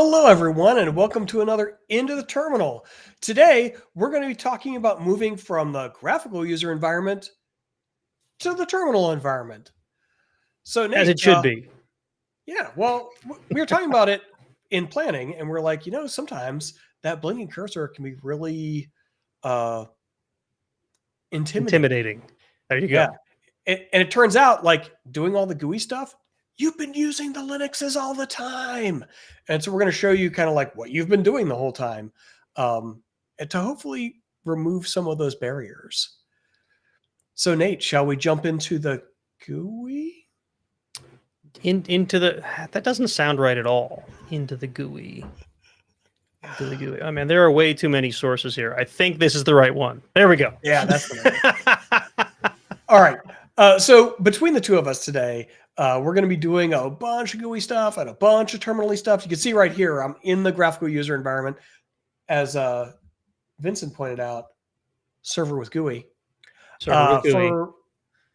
Hello, everyone, and welcome to another Into the Terminal. Today, we're going to be talking about moving from the graphical user environment to the terminal environment. So, As Nate, it should be. yeah, well, we were talking about it in planning, and we're like, sometimes that blinking cursor can be really uh, intimidating. Intimidating. There you Yeah, go. and it turns out, like doing all the GUI stuff, you've been using the Linuxes all the time. And so we're going to show you kind of like what you've been doing the whole time, and to hopefully remove some of those barriers. So, Nate, shall we jump into the GUI? Into the that doesn't sound right at all. Into the GUI. Into the GUI. I mean, there are way too many sources here. I think this is the right one. There we go. Yeah, that's the one. All right. So between the two of us today, we're going to be doing a bunch of GUI stuff and a bunch of terminal stuff. You can see right here, I'm in the graphical user environment. As Vincent pointed out, server with GUI. Server with GUI. For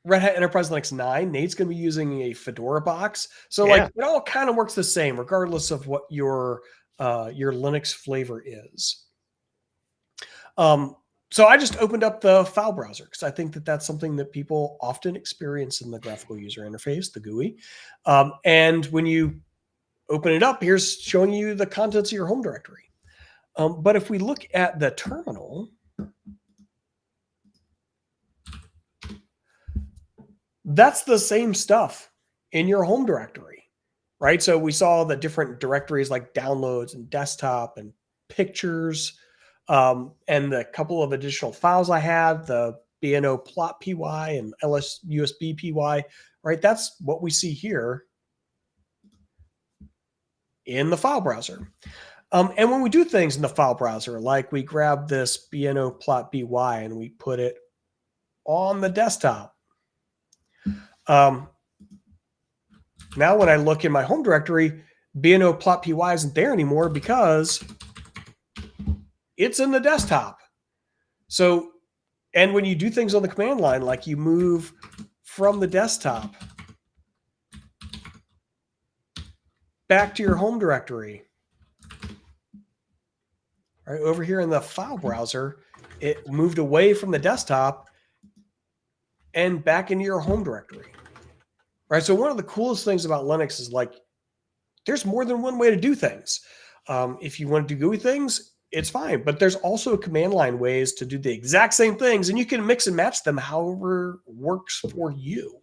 Red Hat Enterprise Linux 9, Nate's going to be using a Fedora box. So Yeah. it all kind of works the same, regardless of what your Linux flavor is. So I just opened up the file browser because I think that that's something that people often experience in the graphical user interface, the GUI. And when you open it up, here's showing you the contents of your home directory. But if we look at the terminal, that's the same stuff in your home directory, right? So we saw the different directories like downloads and desktop and pictures, and the couple of additional files I had, the BNO plot py and ls usb py, right? That's what we see here in the file browser. And when we do things in the file browser, like we grab this BNO plot by and we put it on the desktop. Now when I look in my home directory, BNO plot py isn't there anymore because it's in the desktop. So, and when you do things on the command line, like you move from the desktop back to your home directory, right over here in the file browser, it moved away from the desktop and back into your home directory, right? So one of the coolest things about Linux is like, there's more than one way to do things. If you want to do GUI things, it's fine, but there's also command line ways to do the exact same things, and you can mix and match them however works for you.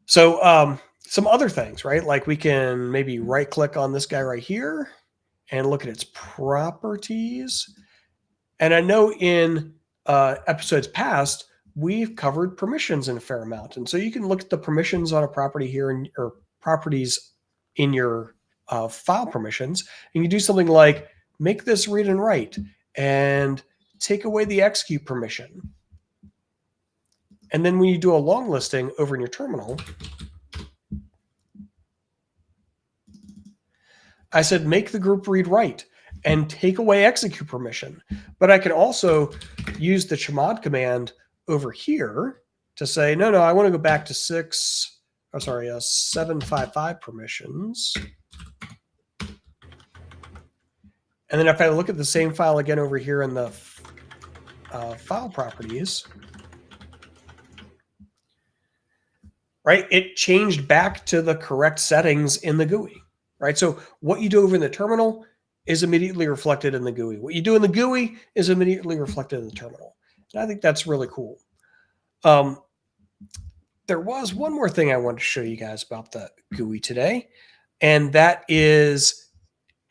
So some other things, right? Like we can maybe right click on this guy right here and look at its properties. And I know in episodes past, we've covered permissions in a fair amount. And so you can look at the permissions on a property here or properties in your file permissions, and you do something like make this read and write and take away the execute permission. And then when you do a long listing over in your terminal, I said make the group read write and take away execute permission. But I can also use the chmod command over here to say, no, I want to go back to 755 permissions. And then if I look at the same file again over here in the file properties, right, it changed back to the correct settings in the GUI, right? So what you do over in the terminal is immediately reflected in the GUI. What you do in the GUI is immediately reflected in the terminal. And I think that's really cool. There was one more thing I wanted to show you guys about the GUI today, and that is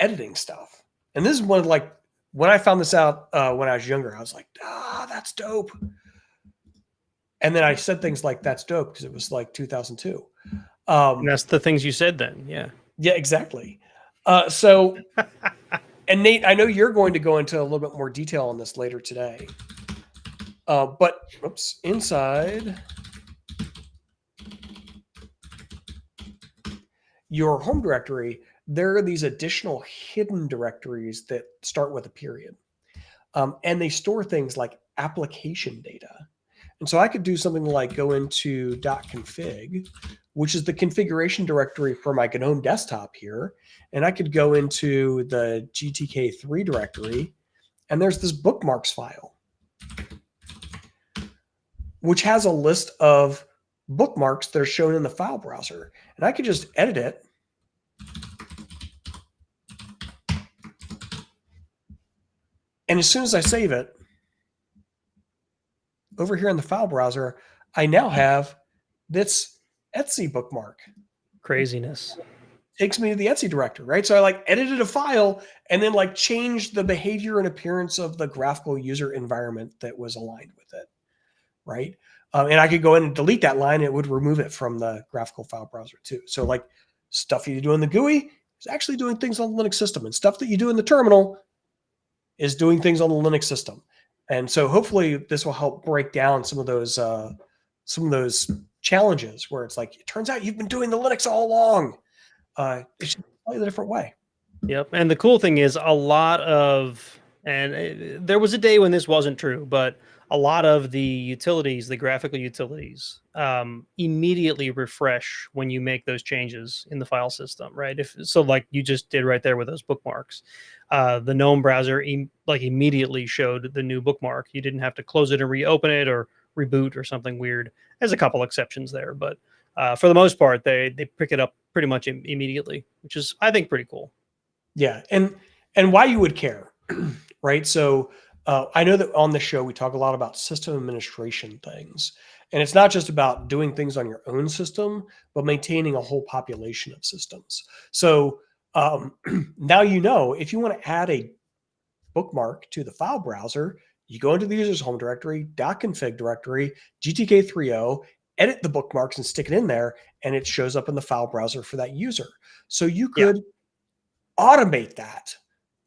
editing stuff. And this is one of like, when I found this out when I was younger, I was like, that's dope. And then I said things like, that's dope, because it was like 2002. And that's the things you said then. Yeah. Yeah, exactly. So, and Nate, I know you're going to go into a little bit more detail on this later today. But, oops, inside your home directory, there are these additional hidden directories that start with a period. And they store things like application data. And so I could do something like go into .config, which is the configuration directory for my GNOME desktop here. And I could go into the GTK3 directory, and there's this bookmarks file, which has a list of bookmarks that are shown in the file browser. And I could just edit it. And as soon as I save it, over here in the file browser, I now have this Etsy bookmark. Craziness. Takes me to the Etsy directory, right? So I like edited a file and then like changed the behavior and appearance of the graphical user environment that was aligned with it, right? And I could go in and delete that line. It would remove it from the graphical file browser too. So like stuff you do in the GUI is actually doing things on the Linux system, and stuff that you do in the terminal is doing things on the Linux system. And so hopefully this will help break down some of those challenges where it's like, it turns out you've been doing the Linux all along. It's just slightly a different way. Yep. And the cool thing is there was a day when this wasn't true, but a lot of the utilities, the graphical utilities, immediately refresh when you make those changes in the file system, right? Like you just did right there with those bookmarks. The GNOME browser immediately showed the new bookmark. You didn't have to close it and reopen it or reboot or something weird. There's a couple exceptions there, but for the most part, they pick it up pretty much immediately, which is, I think, pretty cool. Yeah, and why you would care, right? So I know that on the show we talk a lot about system administration things, and it's not just about doing things on your own system, but maintaining a whole population of systems. So now you know if you want to add a bookmark to the file browser, you go into the user's home directory, .config directory, GTK30, edit the bookmarks and stick it in there, and it shows up in the file browser for that user. So you could automate that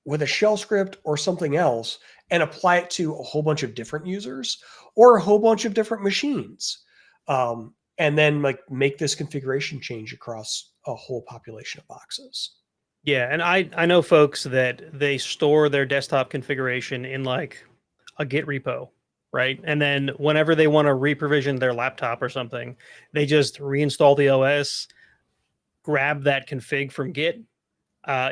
with a shell script or something else and apply it to a whole bunch of different users or a whole bunch of different machines. And then like make this configuration change across a whole population of boxes. Yeah, and I know folks that they store their desktop configuration in like a Git repo, right? And then whenever they want to reprovision their laptop or something, they just reinstall the OS, grab that config from Git,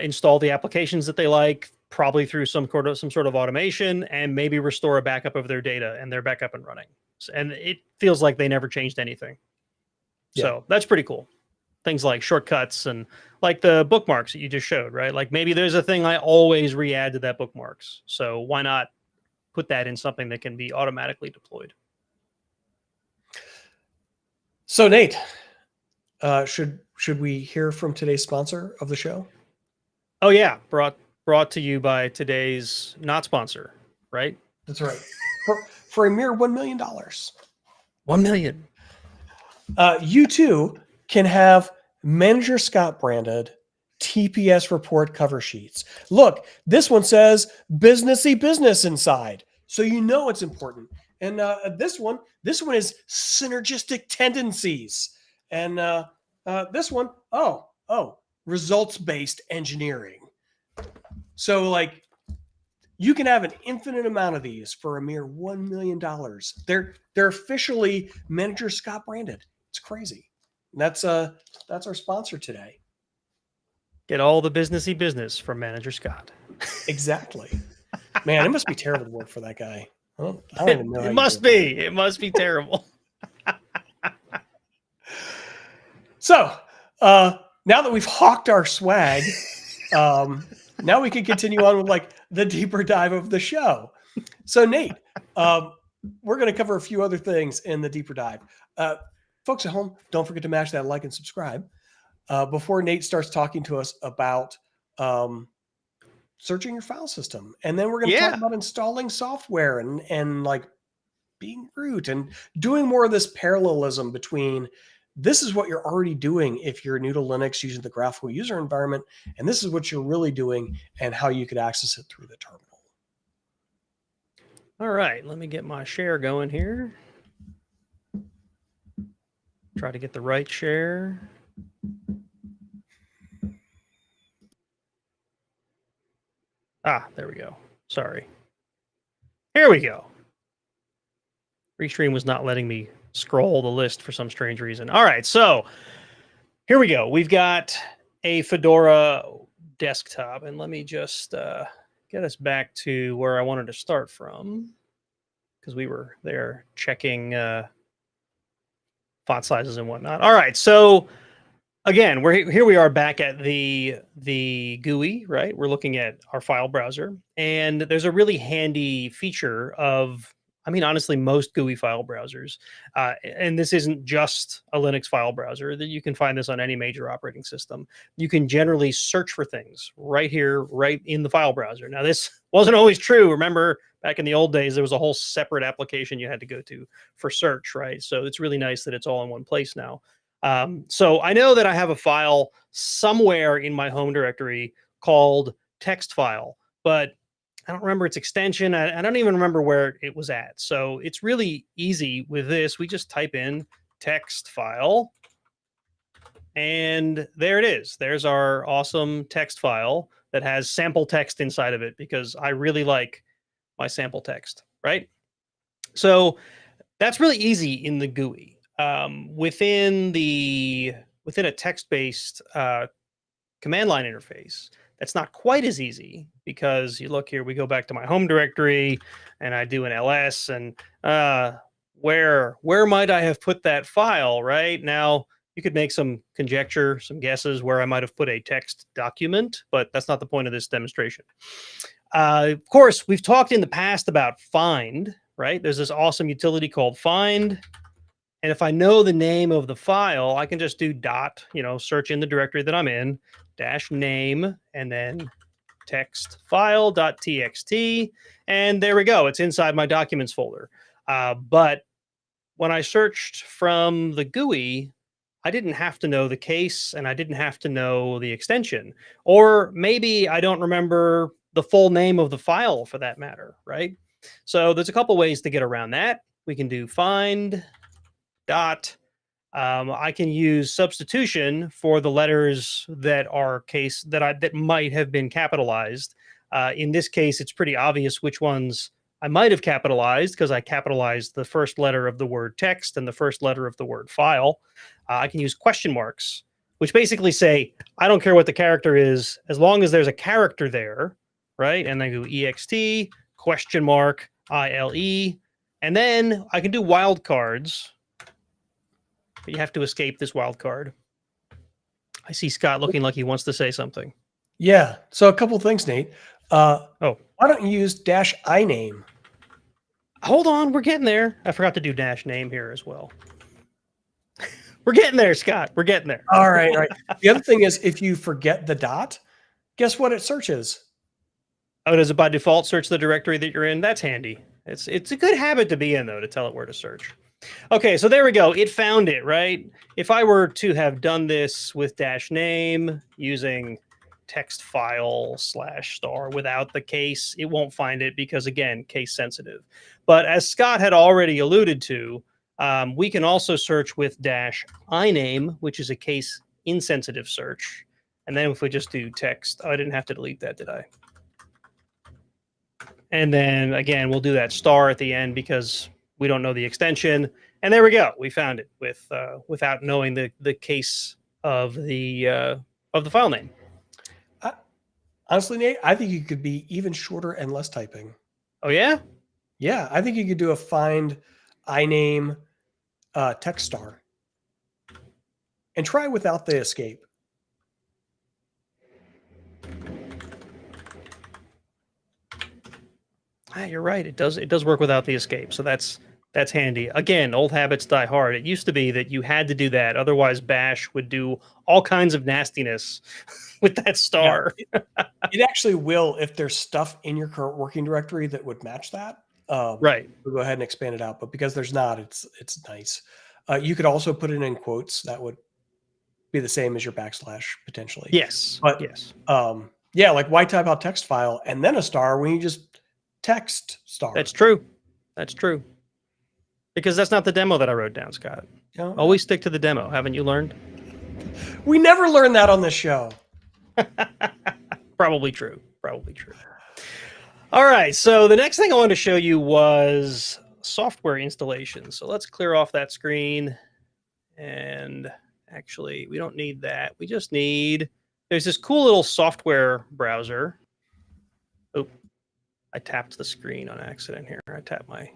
install the applications that they like, probably through some sort of automation, and maybe restore a backup of their data, and they're back up and running. And it feels like they never changed anything. Yeah. So that's pretty cool. Things like shortcuts and like the bookmarks that you just showed, right? Like maybe there's a thing I always re-add to that bookmarks. So why not put that in something that can be automatically deployed? So Nate, should we hear from today's sponsor of the show? Oh yeah, brought to you by today's not sponsor, right? That's right. For a mere $1 million. 1 million. You too can have Manager Scott branded TPS report cover sheets. Look, this one says businessy business inside. So you know it's important. And this one is synergistic tendencies. And this one, results-based engineering. So like you can have an infinite amount of these for a mere $1 million. They're officially Manager Scott branded. It's crazy. And that's our sponsor today. Get all the businessy business from Manager Scott. Exactly. Man, it must be terrible to work for that guy. I don't even know. It must be. It must be terrible. So now that we've hawked our swag, now we can continue on with like the deeper dive of the show. So Nate, we're going to cover a few other things in the deeper dive. Folks at home, don't forget to mash that like and subscribe before Nate starts talking to us about searching your file system. And then we're going to talk about installing software and like being root and doing more of this parallelism between this is what you're already doing if you're new to Linux using the graphical user environment, and this is what you're really doing and how you could access it through the terminal. All right, let me get my share going here. Try to get the right share. Ah, there we go. Sorry. Here we go. Restream was not letting me scroll the list for some strange reason. All right, so here we go. We've got a Fedora desktop, and let me just get us back to where I wanted to start from, because we were there checking font sizes and whatnot. All right, so again, here we are back at the GUI, right? We're looking at our file browser, and there's a really handy feature of, I mean, honestly, most GUI file browsers, and this isn't just a Linux file browser, that you can find this on any major operating system. You can generally search for things right here, right in the file browser. Now, this wasn't always true. Remember, back in the old days, there was a whole separate application you had to go to for search, right? So it's really nice that it's all in one place now. So I know that I have a file somewhere in my home directory called text file, but I don't remember its extension. I don't even remember where it was at. So it's really easy with this. We just type in text file, and there it is. There's our awesome text file that has sample text inside of it, because I really like my sample text, right? So that's really easy in the GUI. Within a text-based command line interface, that's not quite as easy, because you look here, we go back to my home directory and I do an ls, and where might I have put that file? Right now, you could make some conjecture, some guesses where I might have put a text document, but that's not the point of this demonstration. Of course, we've talked in the past about find, right? There's this awesome utility called find. And if I know the name of the file, I can just do dot, search in the directory that I'm in, -name, and then text file.txt. And there we go. It's inside my documents folder. But when I searched from the GUI, I didn't have to know the case, and I didn't have to know the extension. Or maybe I don't remember the full name of the file, for that matter, right? So there's a couple ways to get around that. We can do find dot. I can use substitution for the letters that are that might have been capitalized. In this case, it's pretty obvious which ones I might have capitalized, because I capitalized the first letter of the word text and the first letter of the word file. I can use question marks, which basically say, I don't care what the character is, as long as there's a character there, right? And then go ext, question mark, ile. And then I can do wildcards. But you have to escape this wild card. I see Scott looking like he wants to say something. Yeah. So a couple things, Nate. Oh, why don't you use -iname? Hold on, we're getting there. I forgot to do -name here as well. We're getting there, Scott. We're getting there. All right. All right. The other thing is, if you forget the dot, guess what it searches? Oh, does it by default search the directory that you're in? That's handy. It's a good habit to be in, though, to tell it where to search. Okay, so there we go. It found it, right? If I were to have done this with -name using text file /* without the case, it won't find it, because, again, case sensitive. But as Scott had already alluded to, we can also search with -iname, which is a case insensitive search. And then if we just do text, I didn't have to delete that, did I? And then, again, we'll do that * at the end, because we don't know the extension. And there we go. We found it without knowing the case of the file name. Honestly, Nate, I think you could be even shorter and less typing. Oh, yeah? Yeah, I think you could do a find iname text * and try without the escape. You're right. It does work without the escape. So that's handy. Again, old habits die hard. It used to be that you had to do that. Otherwise, Bash would do all kinds of nastiness with that star. Yeah, it actually will, if there's stuff in your current working directory that would match that. Right. We'll go ahead and expand it out. But because there's not, it's nice. You could also put it in quotes. That would be the same as your / potentially. Yes. But yes. Yeah, like why type out text file and then a * when you just text *? That's true. That's true. Because that's not the demo that I wrote down, Scott. No. Always stick to the demo. Haven't you learned? We never learned that on this show. Probably true. Probably true. All right. So the next thing I wanted to show you was software installation. So let's clear off that screen. And actually, we don't need that. We just need, there's this cool little software browser. Oh, I tapped the screen on accident here. I tapped my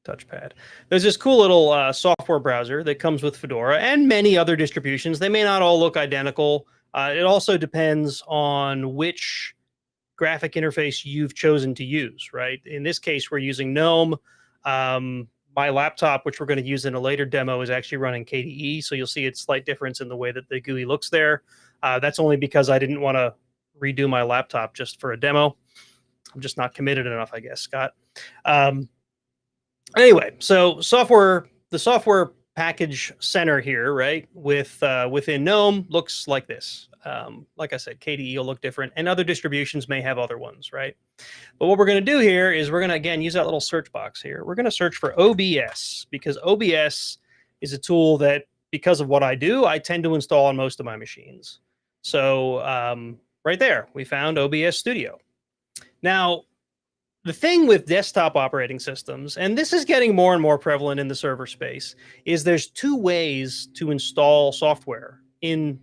touchpad. There's this cool little software browser that comes with Fedora and many other distributions. They may not all look identical. It also depends on which graphic interface you've chosen to use, right? In this case, we're using GNOME. My laptop, which we're going to use in a later demo, is actually running KDE. So you'll see a slight difference in the way that the GUI looks there. That's only because I didn't want to redo my laptop just for a demo. I'm just not committed enough, I guess, Scott. Anyway, so the software package center here, right, within GNOME looks like this. Like I said, KDE will look different, and other distributions may have other ones, right? But what we're going to do here is we're going to, again, use that little search box here. We're going to search for OBS, because OBS is a tool that, because of what I do, I tend to install on most of my machines. So right there, we found OBS Studio. Now, the thing with desktop operating systems, and this is getting more and more prevalent in the server space, is there's two ways to install software in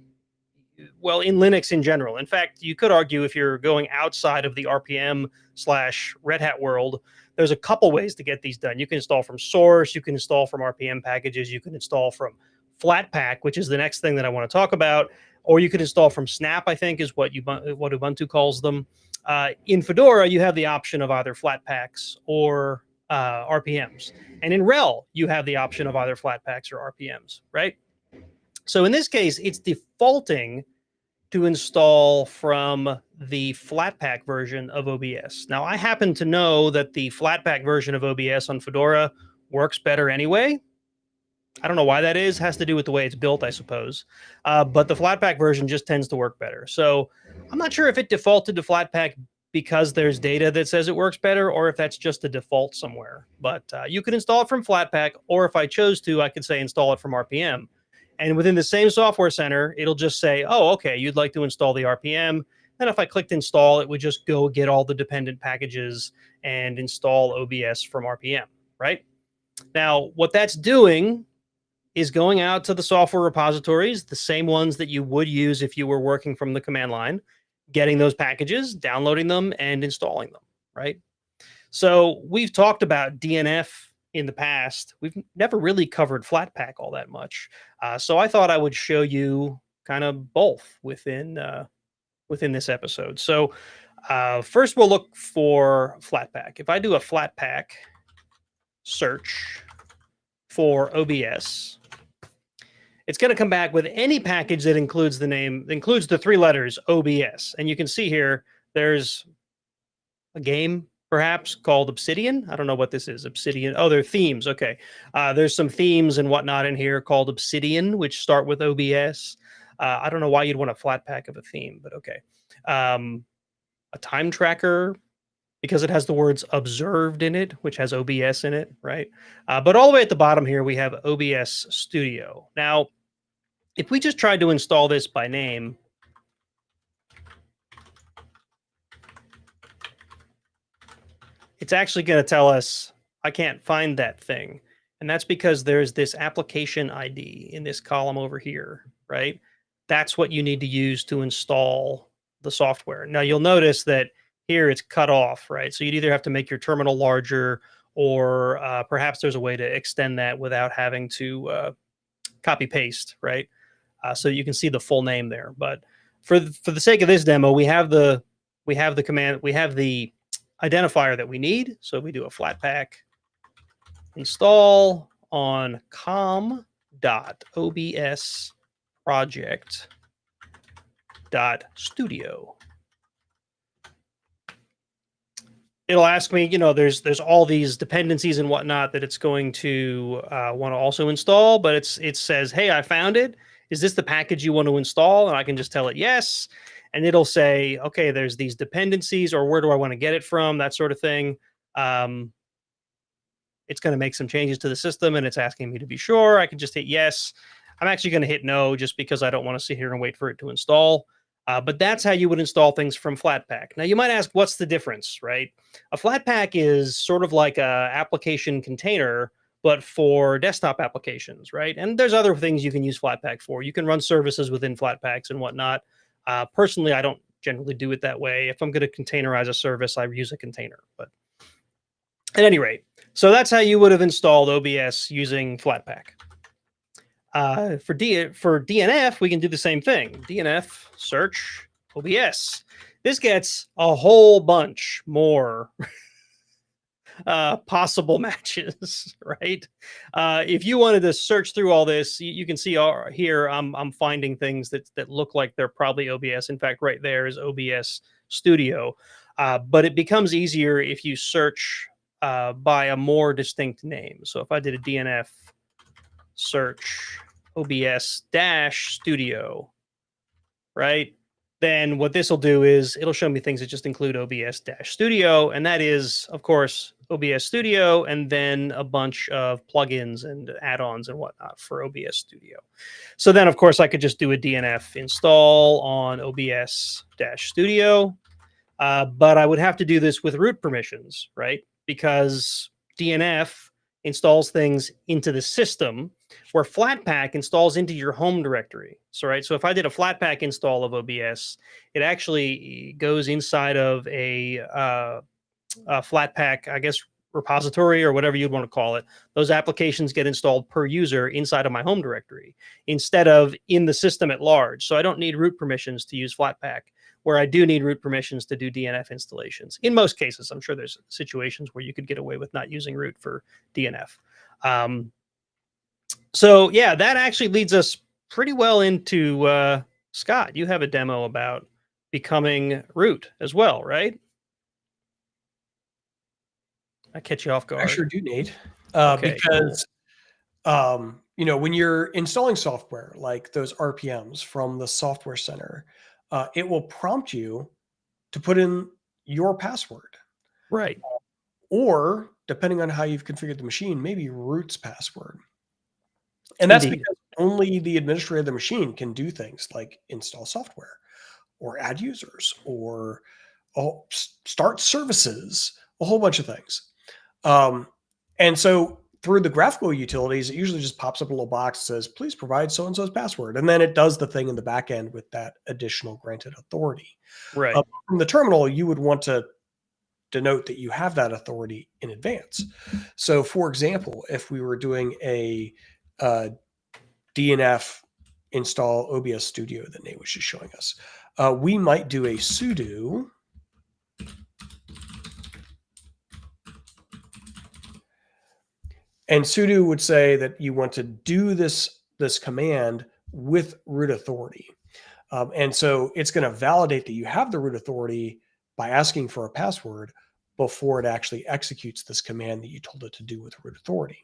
Linux in general. In fact, you could argue if you're going outside of the RPM/Red Hat world, there's a couple ways to get these done. You can install from source, you can install from RPM packages, you can install from Flatpak, which is the next thing that I want to talk about, or you can install from Snap, I think is what Ubuntu calls them. In Fedora, you have the option of either Flatpaks or RPMs. And in RHEL, you have the option of either Flatpaks or RPMs, right? So in this case, it's defaulting to install from the Flatpak version of OBS. Now, I happen to know that the Flatpak version of OBS on Fedora works better anyway. I don't know why that is. It has to do with the way it's built, I suppose. But the Flatpak version just tends to work better. So I'm not sure if it defaulted to Flatpak because there's data that says it works better, or if that's just a default somewhere. But you can install it from Flatpak, or if I chose to, I could say install it from RPM. And within the same software center, it'll just say, oh, okay, you'd like to install the RPM. Then if I clicked install, it would just go get all the dependent packages and install OBS from RPM, right? Now, what that's doing is going out to the software repositories, the same ones that you would use if you were working from the command line, getting those packages, downloading them, and installing them, right? So we've talked about DNF in the past. We've never really covered Flatpak all that much. So I thought I would show you kind of both within this episode. So first we'll look for Flatpak. If I do a Flatpak search for OBS, it's going to come back with any package that includes the three letters OBS. And you can see here, there's a game perhaps called Obsidian. I don't know what this is. Obsidian. Oh, they're themes. Okay. There's some themes and whatnot in here called Obsidian, which start with OBS. I don't know why you'd want a Flatpak of a theme, but okay. A time tracker, because it has the words observed in it, which has OBS in it, right? But all the way at the bottom here, we have OBS Studio. Now, if we just tried to install this by name, it's actually going to tell us, I can't find that thing. And that's because there's this application ID in this column over here, right? That's what you need to use to install the software. Now, you'll notice that here it's cut off, right? So you'd either have to make your terminal larger, or perhaps there's a way to extend that without having to copy paste, right? So you can see the full name there. But for the sake of this demo, we have the command, we have the identifier that we need. So we do a Flatpak install on com.obsproject.studio. It'll ask me, there's all these dependencies and whatnot that it's going to want to also install, but it says, hey, I found it. Is this the package you want to install? And I can just tell it yes. And it'll say, okay, there's these dependencies, or where do I want to get it from? That sort of thing. It's going to make some changes to the system, and it's asking me to be sure. I can just hit yes. I'm actually going to hit no, just because I don't want to sit here and wait for it to install. But that's how you would install things from Flatpak. Now, you might ask, what's the difference, right? A Flatpak is sort of like a application container, but for desktop applications, right? And there's other things you can use Flatpak for. You can run services within Flatpaks and whatnot. Personally, I don't generally do it that way. If I'm going to containerize a service, I use a container. But at any rate, so that's how you would have installed OBS using Flatpak. For DNF, we can do the same thing. DNF search OBS. This gets a whole bunch more possible matches, right? If you wanted to search through all this, you can see here I'm finding things that look like they're probably OBS. In fact, right there is OBS Studio. But it becomes easier if you search by a more distinct name. So if I did a DNF search OBS dash studio, right? Then what this will do is it'll show me things that just include OBS dash studio. And that is, of course, OBS Studio, and then a bunch of plugins and add-ons and whatnot for OBS Studio. So then, of course, I could just do a DNF install on OBS dash studio. But I would have to do this with root permissions, right? Because DNF installs things into the system, where Flatpak installs into your home directory. So, right. So if I did a Flatpak install of OBS, it actually goes inside of a Flatpak, I guess, repository or whatever you'd want to call it. Those applications get installed per user inside of my home directory instead of in the system at large. So I don't need root permissions to use Flatpak, where I do need root permissions to do DNF installations. In most cases, I'm sure there's situations where you could get away with not using root for DNF. So yeah, that actually leads us pretty well into Scott. You have a demo about becoming root as well, right? I catch you off guard. I sure do, Nate. Okay, because when you're installing software like those RPMs from the Software Center, it will prompt you to put in your password. Right. Or depending on how you've configured the machine, maybe root's password. And that's Indeed. because only the administrator of the machine can do things like install software or add users or start services, a whole bunch of things. And so through the graphical utilities, it usually just pops up a little box that says, please provide so-and-so's password. And then it does the thing in the back end with that additional granted authority. Right. From the terminal, you would want to denote that you have that authority in advance. So for example, if we were doing a DNF install OBS Studio that Nate was just showing us, we might do a sudo and sudo would say that you want to do this command with root authority. And so it's going to validate that you have the root authority by asking for a password before it actually executes this command that you told it to do with root authority.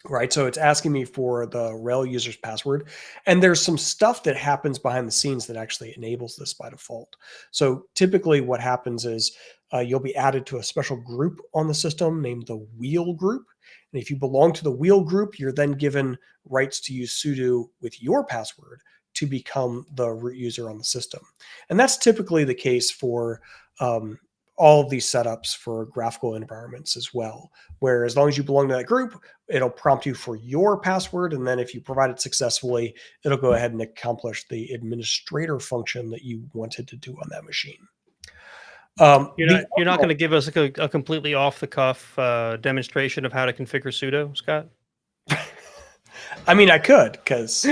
Right. So it's asking me for the RHEL user's password. And there's some stuff that happens behind the scenes that actually enables this by default. So typically what happens is you'll be added to a special group on the system named the wheel group. And if you belong to the wheel group, you're then given rights to use sudo with your password to become the root user on the system. And that's typically the case for all of these setups for graphical environments as well, where as long as you belong to that group, it'll prompt you for your password. And then if you provide it successfully, it'll go ahead and accomplish the administrator function that you wanted to do on that machine. You're not going to give us a completely off the cuff demonstration of how to configure sudo, Scott? I mean, I could, because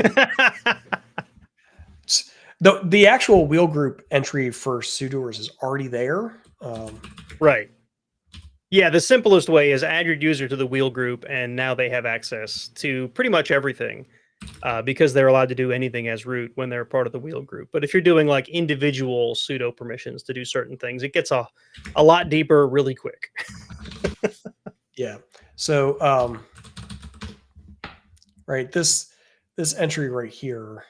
the actual wheel group entry for sudoers is already there. Right. Yeah, the simplest way is add your user to the wheel group, and now they have access to pretty much everything because they're allowed to do anything as root when they're part of the wheel group. But if you're doing like individual sudo permissions to do certain things, it gets a lot deeper really quick. Yeah. So, right, this entry right here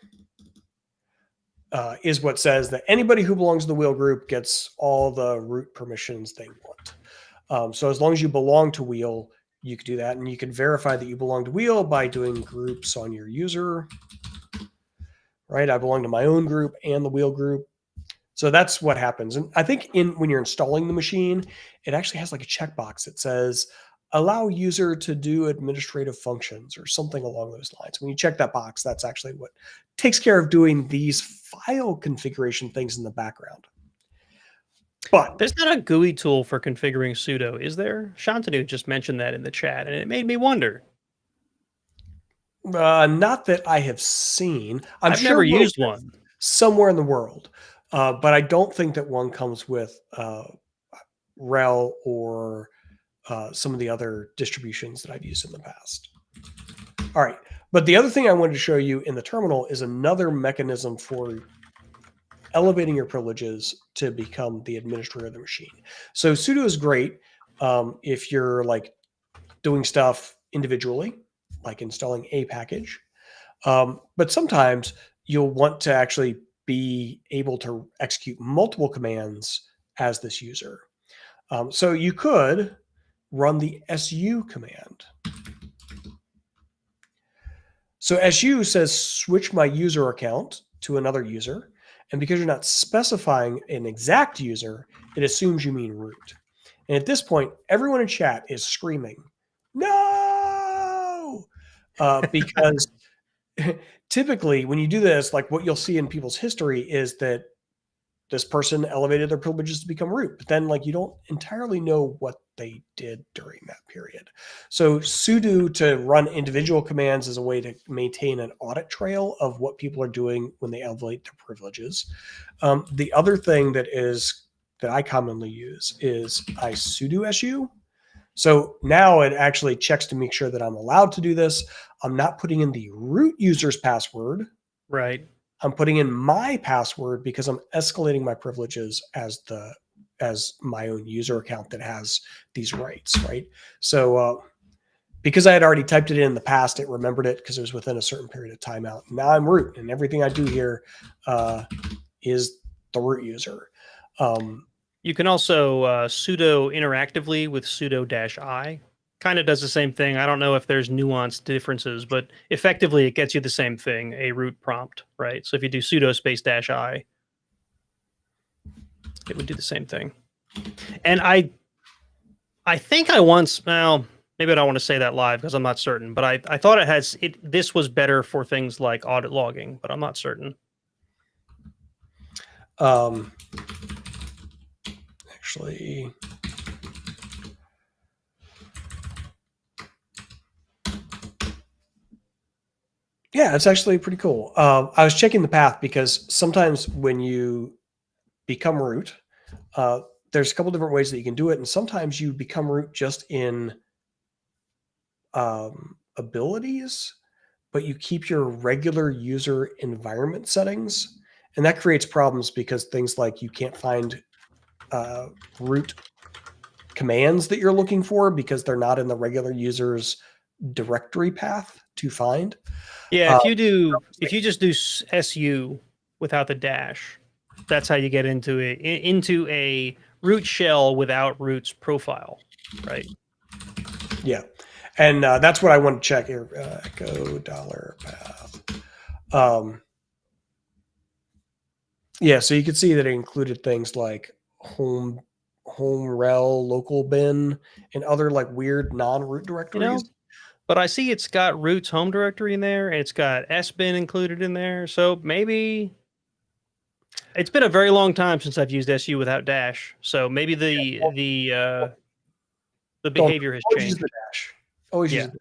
is what says that anybody who belongs to the wheel group gets all the root permissions they want. So as long as you belong to wheel, you can do that. And you can verify that you belong to wheel by doing groups on your user. right? I belong to my own group and the wheel group. So that's what happens. And I think when you're installing the machine, it actually has like a checkbox that says allow user to do administrative functions or something along those lines. When you check that box, that's actually what takes care of doing these file configuration things in the background. But There's not a GUI tool for configuring sudo, is there? Shantanu just mentioned that in the chat, and it made me wonder. not that I have seen. I'm I've sure never one used exists one. somewhere in the world, but I don't think that one comes with RHEL or some of the other distributions that I've used in the past. All right. But the other thing I wanted to show you in the terminal is another mechanism for elevating your privileges to become the administrator of the machine. So sudo is great if you're like doing stuff individually, like installing a package. But sometimes you'll want to actually be able to execute multiple commands as this user. So you could run the su command. So su says switch my user account to another user. And because you're not specifying an exact user, it assumes you mean root. And at this point, everyone in chat is screaming, no! Because typically when you do this, like what you'll see in people's history is that this person elevated their privileges to become root, but then like you don't entirely know what they did during that period. So sudo to run individual commands is a way to maintain an audit trail of what people are doing when they elevate their privileges. The other thing that I commonly use is I sudo su. So now it actually checks to make sure that I'm allowed to do this. I'm not putting in the root user's password. Right. I'm putting in my password because I'm escalating my privileges as my own user account that has these rights, right? So because I had already typed it in the past, it remembered it because it was within a certain period of timeout. Now I'm root, and everything I do here is the root user. You can also sudo interactively with sudo-i. Kind of does the same thing. I don't know if there's nuanced differences, but effectively it gets you the same thing, a root prompt, right? So if you do sudo space -i, it would do the same thing. And I think I once, well, maybe I don't want to say that live because I'm not certain, but I thought this was better for things like audit logging, but I'm not certain. Actually, yeah, it's actually pretty cool. I was checking the path because sometimes when you become root, there's a couple different ways that you can do it, and sometimes you become root just in abilities, but you keep your regular user environment settings, and that creates problems because things like you can't find root commands that you're looking for because they're not in the regular user's directory path to find. Yeah, if you just do su without the dash, that's how you get into a root shell without root's profile, right? Yeah, and that's what I want to check here. Echo $path. Yeah, so you can see that it included things like home RHEL, local bin, and other like weird non-root directories. But I see it's got root's home directory in there, and it's got sbin included in there. So maybe it's been a very long time since I've used su without dash. So maybe the behavior has Always use changed. the dash. Always use Yeah. the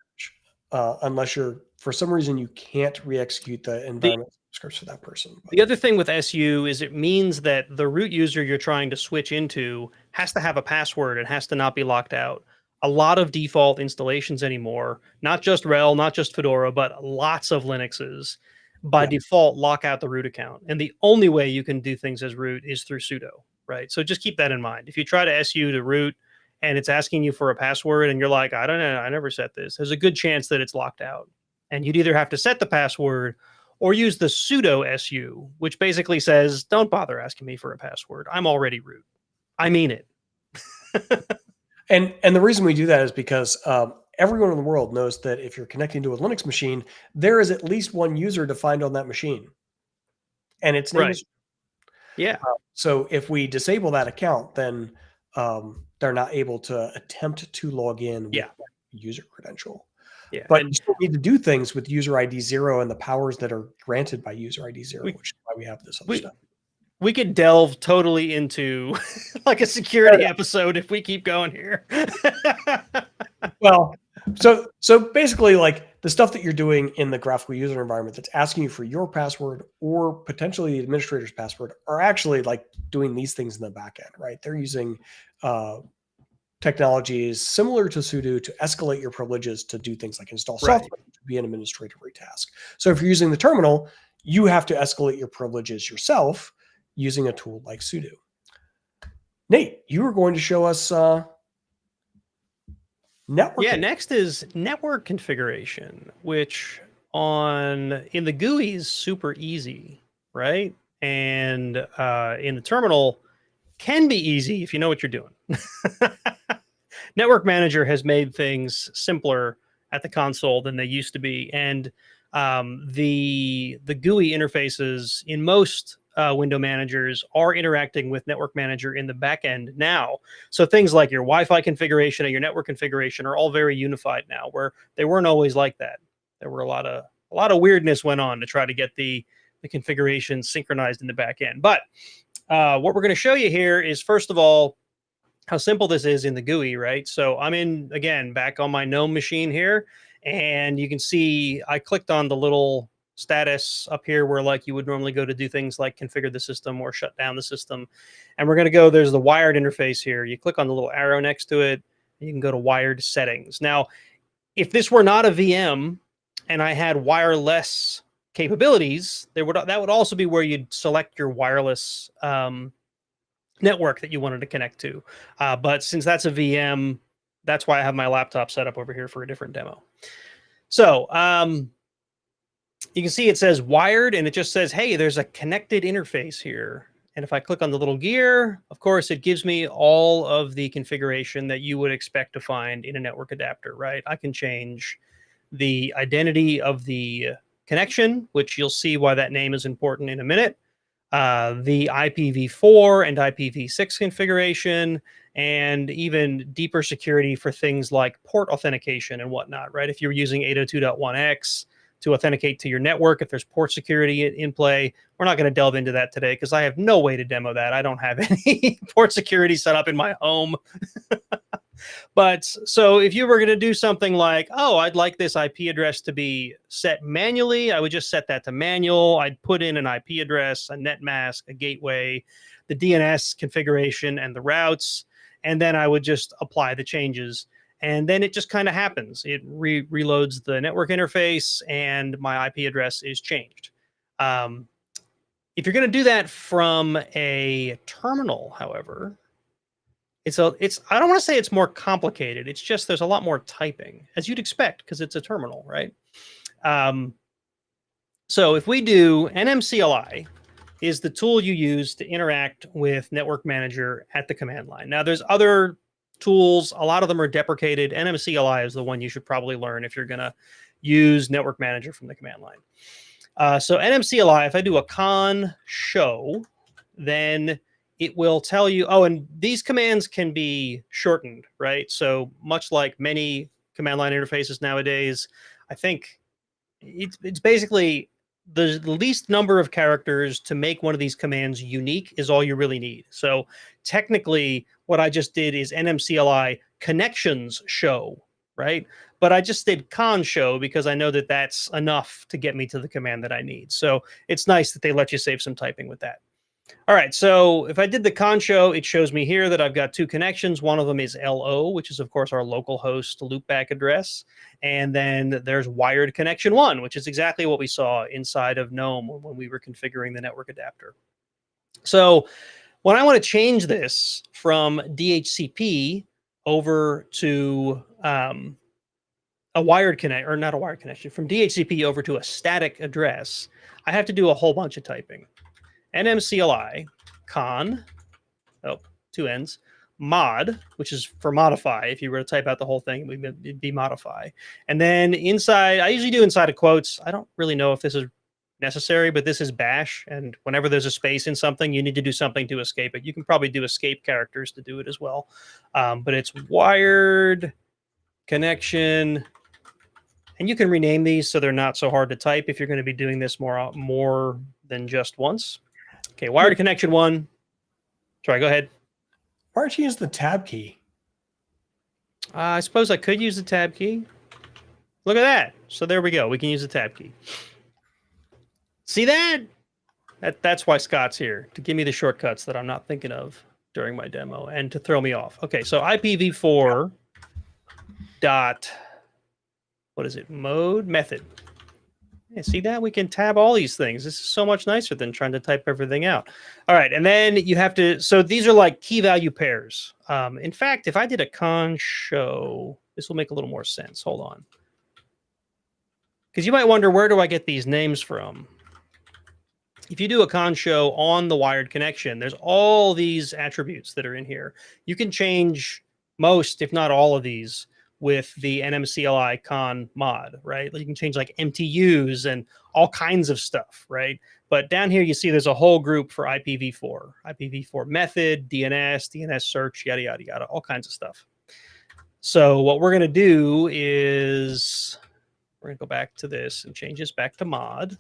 dash. Unless you're, for some reason, you can't re-execute the environment scripts for that person. The other thing with su is it means that the root user you're trying to switch into has to have a password and has to not be locked out. A lot of default installations anymore, not just RHEL, not just Fedora, but lots of Linuxes by Yeah. default lock out the root account. And the only way you can do things as root is through sudo, right? So just keep that in mind. If you try to su to root and it's asking you for a password and you're like, I don't know, I never set this, there's a good chance that it's locked out. And you'd either have to set the password or use the sudo su, which basically says, don't bother asking me for a password. I'm already root. I mean it. And the reason we do that is because everyone in the world knows that if you're connecting to a Linux machine, there is at least one user defined on that machine. and its name is. Yeah. So if we disable that account, then they're not able to attempt to log in with Yeah. user credential. Yeah. But And you still need to do things with user ID 0 and the powers that are granted by user ID 0, we, which is why we have this other we, stuff. we could delve totally into like a security episode if we keep going here. Well, so basically, like the stuff that you're doing in the graphical user environment that's asking you for your password or potentially the administrator's password are actually like doing these things in the back end, right? They're using technologies similar to sudo to escalate your privileges to do things like install software, to be an administrative task. So if you're using the terminal, you have to escalate your privileges yourself using a tool like sudo. Nate, you were going to show us networking. Yeah, next is network configuration, which in the GUI is super easy, right? And in the terminal can be easy if you know what you're doing. Network Manager has made things simpler at the console than they used to be, and the GUI interfaces in most window managers are interacting with Network Manager in the backend now. So things like your Wi-Fi configuration and your network configuration are all very unified now, where they weren't always like that. There were a lot of weirdness went on to try to get the configuration synchronized in the back end. But what we're going to show you here is, first of all, how simple this is in the GUI, right? So I'm again, back on my GNOME machine here, and you can see I clicked on the little status up here where like you would normally go to do things like configure the system or shut down the system. And we're going to go, there's the wired interface here. You click on the little arrow next to it, and you can go to wired settings. Now, if this were not a VM and I had wireless capabilities, that would also be where you'd select your wireless network that you wanted to connect to. But since that's a VM, that's why I have my laptop set up over here for a different demo. So you can see it says wired, and it just says, hey, there's a connected interface here. And if I click on the little gear, of course, it gives me all of the configuration that you would expect to find in a network adapter, right? I can change the identity of the connection, which you'll see why that name is important in a minute. The IPv4 and IPv6 configuration, and even deeper security for things like port authentication and whatnot, right? If you're using 802.1x to authenticate to your network, if there's port security in play, we're not going to delve into that today because I have no way to demo that. I don't have any port security set up in my home. But so if you were going to do something like, oh, I'd like this IP address to be set manually, I would just set that to manual. I'd put in an IP address, a net mask, a gateway, the DNS configuration, and the routes. And then I would just apply the changes. And then it just kind of happens. It reloads the network interface and my IP address is changed. If you're going to do that from a terminal, however, it's I don't want to say it's more complicated. It's just there's a lot more typing, as you'd expect, because it's a terminal, right? So if we do NMCLI is the tool you use to interact with Network Manager at the command line. Now, there's other tools. A lot of them are deprecated. NMCLI is the one you should probably learn if you're going to use Network Manager from the command line. So NMCLI, if I do a con show, then it will tell you, oh, and these commands can be shortened, right? So much like many command line interfaces nowadays, I think it's basically the least number of characters to make one of these commands unique is all you really need. So technically, what I just did is NMCLI connections show, right? But I just did con show because I know that that's enough to get me to the command that I need. So it's nice that they let you save some typing with that. All right, so if I did the con show, it shows me here that I've got two connections. One of them is LO, which is, of course, our local host loopback address. And then there's wired connection 1, which is exactly what we saw inside of GNOME when we were configuring the network adapter. So when I want to change this from DHCP over to a wired connect, or not a wired connection, from DHCP over to a static address, I have to do a whole bunch of typing. NMCLI con, two N's, mod, which is for modify. If you were to type out the whole thing, it'd be modify. And then inside, I usually do inside of quotes. I don't really know if this is necessary, but this is bash, and whenever there's a space in something, you need to do something to escape it. You can probably do escape characters to do it as well, but it's wired connection, and you can rename these so they're not so hard to type if you're going to be doing this more than just once. Okay, wired connection 1. Sorry, go ahead. Why don't you use the tab key? I suppose I could use the tab key. Look at that. So there we go. We can use the tab key. See that? That's why Scott's here, to give me the shortcuts that I'm not thinking of during my demo and to throw me off. Okay, so IPv4 dot, what is it? Mode method. Yeah, see that? We can tab all these things. This is so much nicer than trying to type everything out. All right, and then you have to, so these are like key value pairs. In fact, if I did a con show, this will make a little more sense. Hold on. Because you might wonder, where do I get these names from? If you do a con show on the wired connection, there's all these attributes that are in here. You can change most, if not all of these, with the NMCLI con mod, right? You can change like MTUs and all kinds of stuff, right? But down here, you see there's a whole group for IPv4, IPv4 method, DNS, DNS search, yada, yada, yada, all kinds of stuff. So what we're going to do is we're going to go back to this and change this back to mod.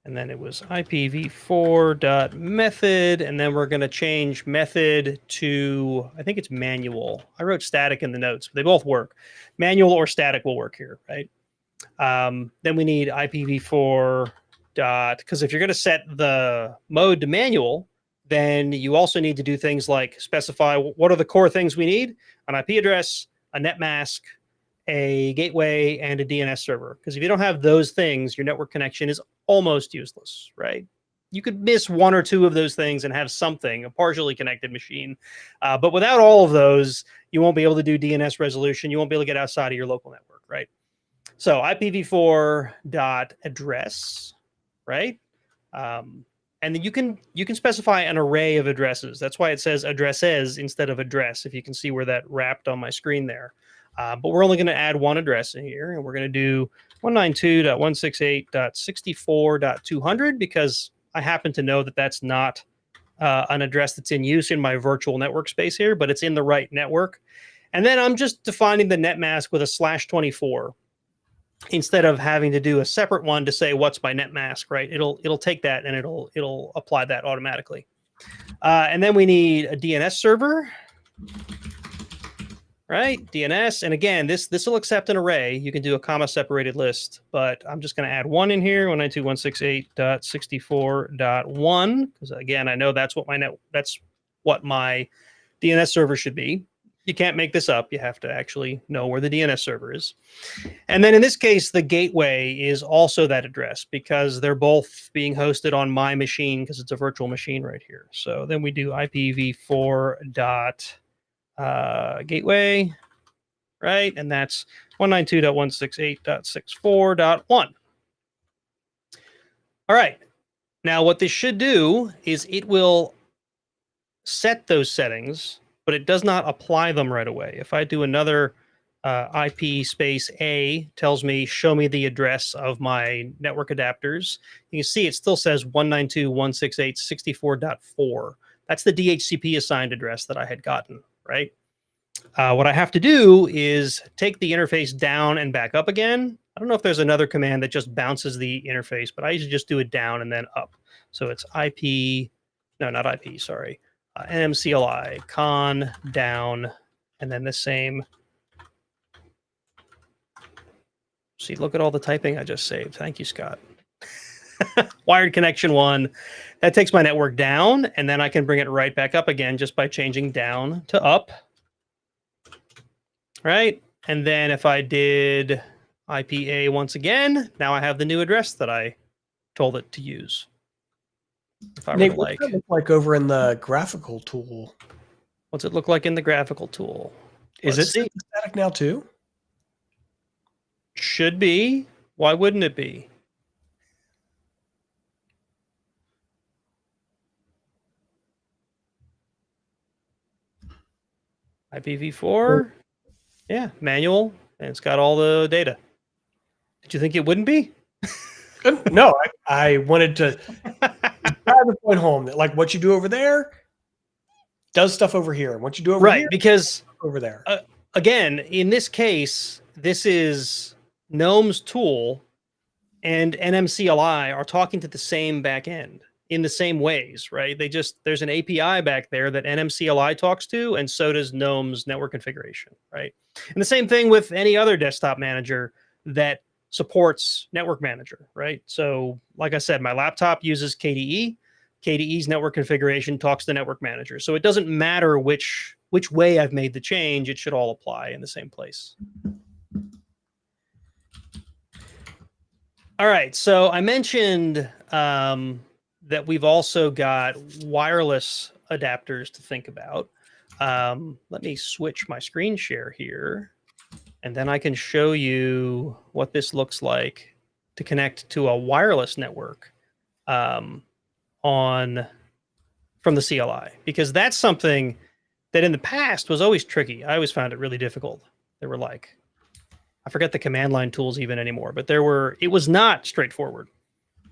And then it was IPv4.method, and then we're going to change method to, I think it's manual. I wrote static in the notes, but they both work. Manual or static will work here, right? Then we need IPv4 dot, because if you're going to set the mode to manual, then you also need to do things like specify what are the core things we need: an IP address, a net mask, a gateway, and a DNS server. Because if you don't have those things, your network connection is almost useless, right? You could miss one or two of those things and have something, a partially connected machine. But without all of those, you won't be able to do DNS resolution. You won't be able to get outside of your local network, right? So IPv4 dot address, right? And then you can specify an array of addresses. That's why it says addresses instead of address, if you can see where that wrapped on my screen there. But we're only going to add one address in here, and we're going to do 192.168.64.200 because I happen to know that that's not an address that's in use in my virtual network space here, but it's in the right network. And then I'm just defining the net mask with a /24 instead of having to do a separate one to say what's my net mask, right? It'll take that and it'll apply that automatically. And then we need a DNS server, right? DNS, and again, this will accept an array. You can do a comma separated list, but I'm just going to add one in here, 192.168.64.1, because again, I know that's what my DNS server should be. You can't make this up. You have to actually know where the DNS server is. And then in this case, the gateway is also that address because they're both being hosted on my machine because it's a virtual machine right here. So then we do IPv4 dot gateway, right? And that's 192.168.64.1. All right. Now what this should do is it will set those settings, but it does not apply them right away. If I do another IP space A tells me, show me the address of my network adapters, you can see it still says 192.168.64.4. That's the DHCP assigned address that I had gotten, right? What I have to do is take the interface down and back up again. I don't know if there's another command that just bounces the interface, but I usually just do it down and then up. So it's IP, no, not IP, sorry. NMCLI, con, down, and then the same. See, look at all the typing I just saved. Thank you, Scott. Wired connection 1. That takes my network down, and then I can bring it right back up again just by changing down to up. Right? And then if I did IPA once again, now I have the new address that I told it to use. If I were Nate, to what's that look like over in the graphical tool? What's it look like in the graphical tool? Is it static now too? Should be. Why wouldn't it be? IPv4. Yeah, manual, and it's got all the data. Did you think it wouldn't be? No, I wanted to drive the point home that like what you do over there does stuff over here, and what you do over Right, here because over there. again, in this case, this is GNOME's tool and NMCLI are talking to the same backend in the same ways, right? There's an API back there that NMCLI talks to, and so does GNOME's network configuration, right? And the same thing with any other desktop manager that supports Network Manager, right? So, like I said, my laptop uses KDE. KDE's network configuration talks to Network Manager. So it doesn't matter which way I've made the change, it should all apply in the same place. All right, so I mentioned that we've also got wireless adapters to think about. Let me switch my screen share here, and then I can show you what this looks like to connect to a wireless network from the CLI, because that's something that in the past was always tricky. I always found it really difficult. There were like, I forget the command line tools even anymore, but it was not straightforward.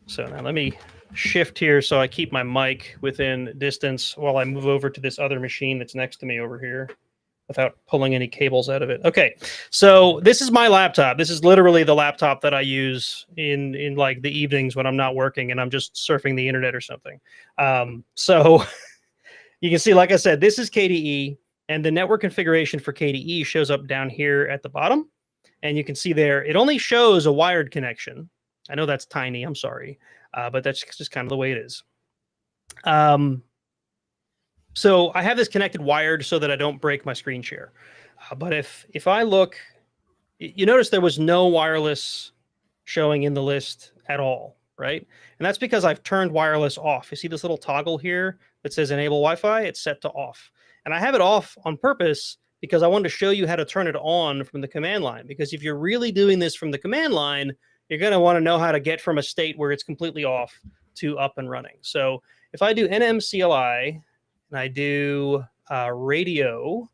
So now let me shift here so I keep my mic within distance while I move over to this other machine that's next to me over here without pulling any cables out of it. Okay, so this is my laptop. This is literally the laptop that I use in like the evenings when I'm not working and I'm just surfing the internet or something. So you can see, like I said, this is KDE, and the network configuration for KDE shows up down here at the bottom. And you can see there, it only shows a wired connection. I know that's tiny, I'm sorry, but that's just kind of the way it is. So I have this connected wired so that I don't break my screen share. But if I look, you notice there was no wireless showing in the list at all, right? And that's because I've turned wireless off. You see this little toggle here that says enable Wi-Fi? It's set to off. And I have it off on purpose because I wanted to show you how to turn it on from the command line. Because if you're really doing this from the command line, you're going to want to know how to get from a state where it's completely off to up and running. So if I do NMCLI and I do radio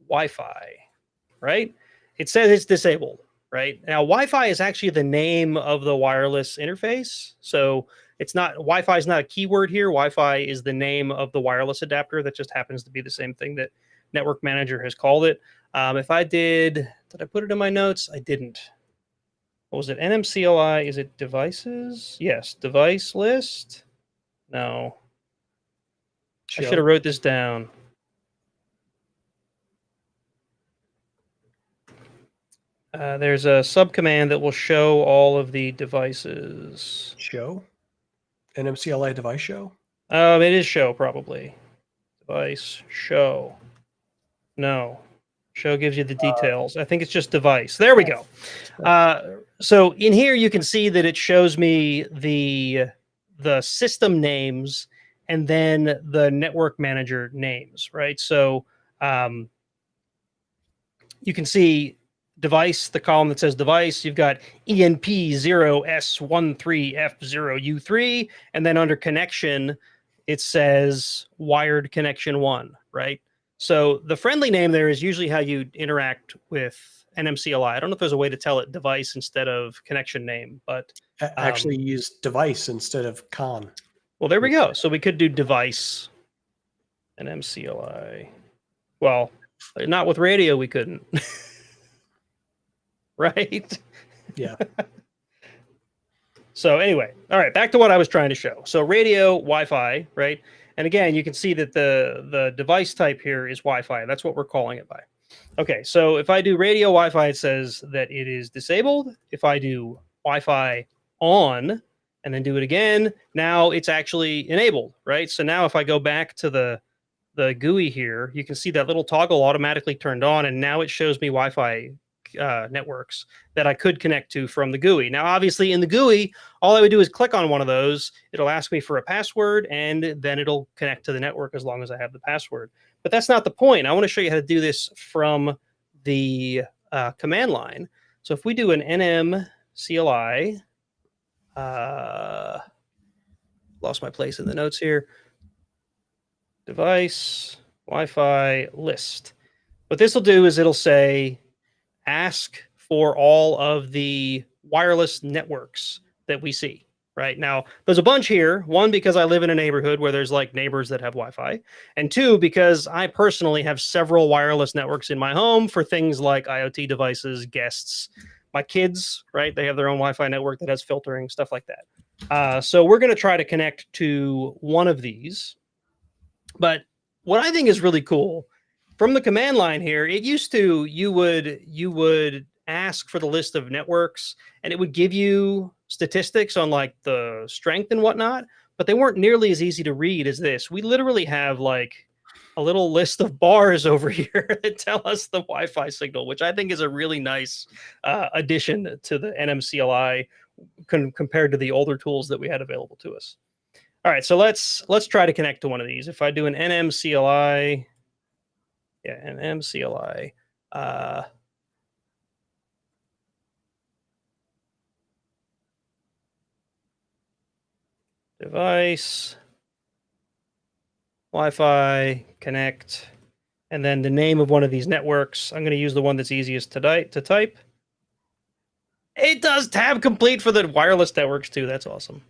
Wi-Fi, right? It says it's disabled, right? Now, Wi-Fi is actually the name of the wireless interface. So it's not, Wi-Fi is not a keyword here. Wi-Fi is the name of the wireless adapter that just happens to be the same thing that Network Manager has called it. If I did I put it in my notes? I didn't. What was it? NMCLI, is it devices? Yes, device list. No. I should have wrote this down. There's a subcommand that will show all of the devices. Show? NMCLI device show? It is show, probably. Device show. No. Show gives you the details. I think it's just device. There we go. So in here, you can see that it shows me the system names and then the network manager names, right? So you can see device, the column that says device, you've got ENP0S13F0U3, and then under connection, it says wired connection 1, right? So the friendly name there is usually how you interact with NMCLI. I don't know if there's a way to tell it device instead of connection name, but actually use device instead of con. well, there we go. So we could do device NMCLI. Well, not with radio, we couldn't. Right? Yeah. So anyway, all right, back to what I was trying to show. So radio, Wi-Fi, right? And again, you can see that the device type here is Wi-Fi. That's what we're calling it by. Okay, so if I do radio Wi-Fi, it says that it is disabled. If I do Wi-Fi on and then do it again, now it's actually enabled, right? So now if I go back to the GUI here, you can see that little toggle automatically turned on, and now it shows me Wi-Fi networks that I could connect to from the GUI. Now, obviously, in the GUI, all I would do is click on one of those. It'll ask me for a password, and then it'll connect to the network as long as I have the password. But that's not the point. I want to show you how to do this from the command line. So if we do an nm CLI, lost my place in the notes here, device, Wi-Fi list. What this will do is it'll say, ask for all of the wireless networks that we see. Right now, there's a bunch here. One, because I live in a neighborhood where there's like neighbors that have Wi-Fi, and two, because I personally have several wireless networks in my home for things like IoT devices, guests, my kids. Right, they have their own Wi-Fi network that has filtering, stuff like that. So we're going to try to connect to one of these. But what I think is really cool from the command line here, it used to you would ask for the list of networks and it would give you statistics on like the strength and whatnot, but they weren't nearly as easy to read as this. We literally have like a little list of bars over here that tell us the Wi-Fi signal, which I think is a really nice addition to the NMCLI compared to the older tools that we had available to us. All right, so let's try to connect to one of these. If I do an NMCLI, yeah, NMCLI, device, Wi-Fi, connect, and then the name of one of these networks. I'm going to use the one that's easiest to type. It does tab complete for the wireless networks too. That's awesome.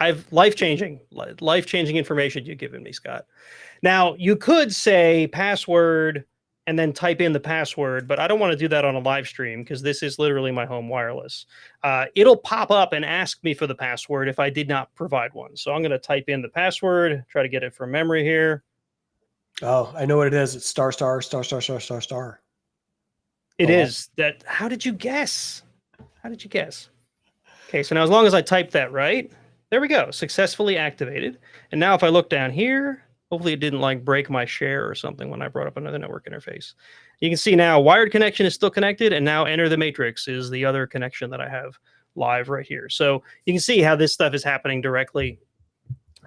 I've life-changing information you've given me, Scott. Now, you could say password and then type in the password, but I don't want to do that on a live stream because this is literally my home wireless. It'll pop up and ask me for the password if I did not provide one. So I'm going to type in the password, try to get it from memory here. Oh, I know what it is. It's star, star, star, star, star, star, star. It is that. How did you guess? How did you guess? Okay, so now as long as I type that right, there we go, successfully activated. And now if I look down here, hopefully it didn't like break my share or something when I brought up another network interface. You can see now wired connection is still connected, and now enter the matrix is the other connection that I have live right here. So you can see how this stuff is happening directly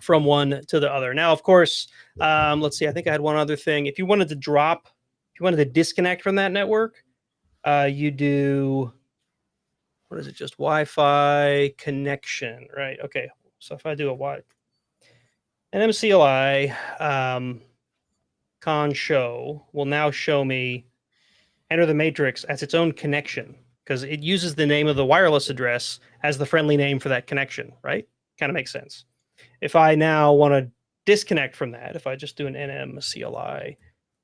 from one to the other. Now, of course, let's see, I think I had one other thing. If you wanted to disconnect from that network, you do, what is it? Just Wi-Fi connection, right? Okay. So if I do an MCLI con show will now show me enter the matrix as its own connection because it uses the name of the wireless address as the friendly name for that connection, right? Kind of makes sense. If I now want to disconnect from that, if I just do an NMCLI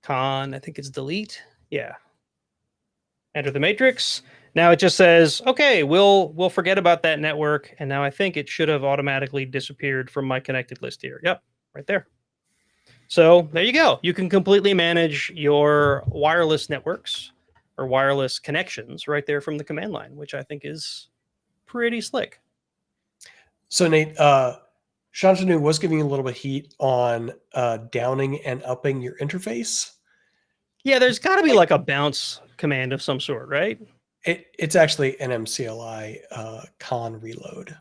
con, I think it's delete. Yeah. Enter the matrix. Now it just says, okay, we'll forget about that network. And now I think it should have automatically disappeared from my connected list here. Yep, right there. So there you go. You can completely manage your wireless networks or wireless connections right there from the command line, which I think is pretty slick. So Nate, Shantanu was giving you a little bit of heat on downing and upping your interface. Yeah, there's got to be like a bounce command of some sort, right? It's actually an MCLI con reload.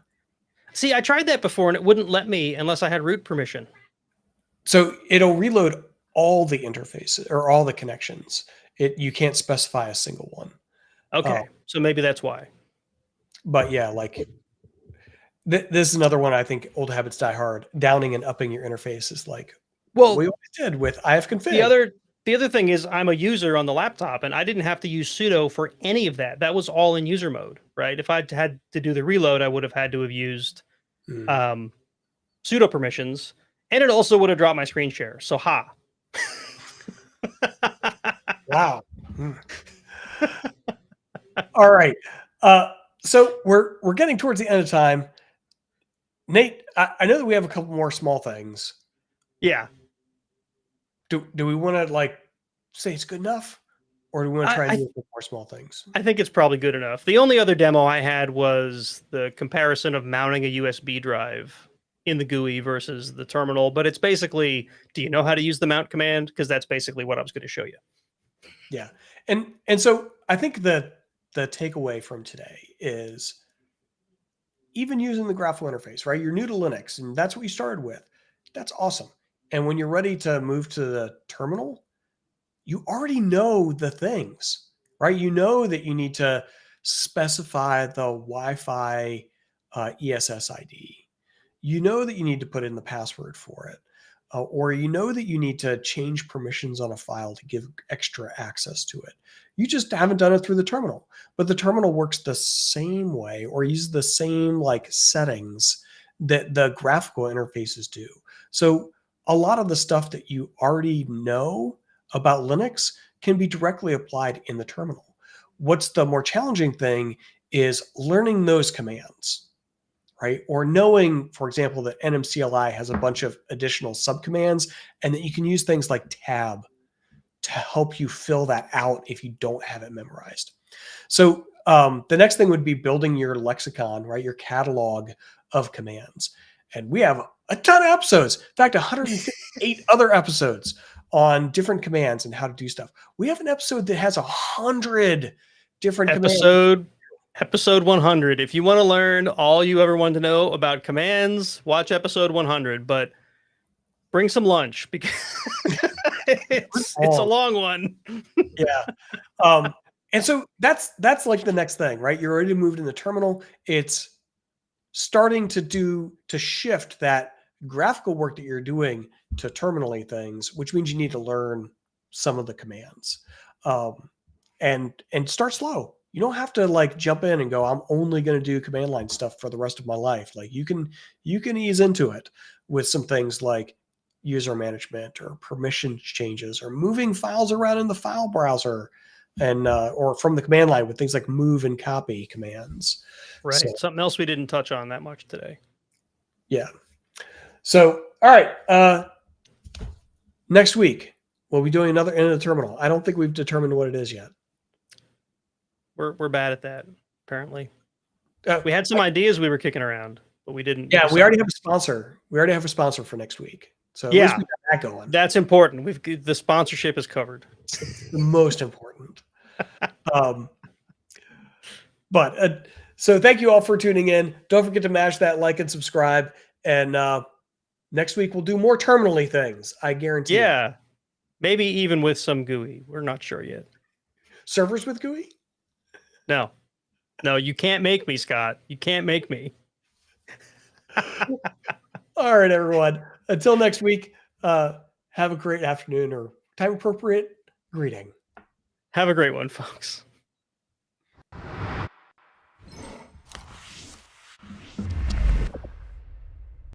See, I tried that before and it wouldn't let me unless I had root permission. So it'll reload all the interfaces or all the connections. You can't specify a single one. Okay, so maybe that's why. But yeah, like this is another one. I think old habits die hard. Downing and upping your interface is like what we always did with ifconfig. The other thing is I'm a user on the laptop and I didn't have to use sudo for any of that. That was all in user mode, right? If I had to do the reload, I would have had to have used sudo permissions, and it also would have dropped my screen share. So Wow. All right. So we're getting towards the end of time. Nate, I know that we have a couple more small things. Yeah. Do we want to like say it's good enough, or do we want to try and do a couple more small things? I think it's probably good enough. The only other demo I had was the comparison of mounting a USB drive in the GUI versus the terminal. But it's basically, do you know how to use the mount command? Because that's basically what I was going to show you. Yeah, and so I think the takeaway from today is even using the graphical interface, right? You're new to Linux, and that's what you started with. That's awesome. And when you're ready to move to the terminal, you already know the things, right? You know that you need to specify the Wi-Fi ESS ID. You know that you need to put in the password for it. or you know that you need to change permissions on a file to give extra access to it. You just haven't done it through the terminal, but the terminal works the same way or uses the same like settings that the graphical interfaces do. So a lot of the stuff that you already know about Linux can be directly applied in the terminal. What's the more challenging thing is learning those commands, right? Or knowing, for example, that NMCLI has a bunch of additional subcommands and that you can use things like tab to help you fill that out if you don't have it memorized. So the next thing would be building your lexicon, right? Your catalog of commands. And we have a ton of episodes. In fact, 158 other episodes on different commands and how to do stuff. We have an episode that has 100 different commands. Episode 100. If you want to learn all you ever wanted to know about commands, watch episode 100. But bring some lunch because it's a long one. Yeah. And so that's like the next thing, right? You're already moved in the terminal. It's starting to shift that graphical work that you're doing to terminally things, which means you need to learn some of the commands. And start slow. You don't have to like jump in and go, I'm only going to do command line stuff for the rest of my life. Like you can ease into it with some things like user management or permission changes or moving files around in the file browser and or from the command line with things like move and copy commands. Right. So, something else we didn't touch on that much today. Yeah. So, all right. Next week, we'll be doing another end of the terminal. I don't think we've determined what it is yet. We're bad at that, apparently. We had some ideas we were kicking around, but we didn't. Yeah, we already have a sponsor. We already have a sponsor for next week. So at least we got that going. That's important. The sponsorship is covered. It's the most important. So thank you all for tuning in. Don't forget to mash that like and subscribe. And next week we'll do more terminally things. I guarantee. Yeah, maybe even with some GUI. We're not sure yet. Servers with GUI? No, you can't make me, Scott. You can't make me. All right, everyone. Until next week, have a great afternoon or time appropriate greeting. Have a great one, folks.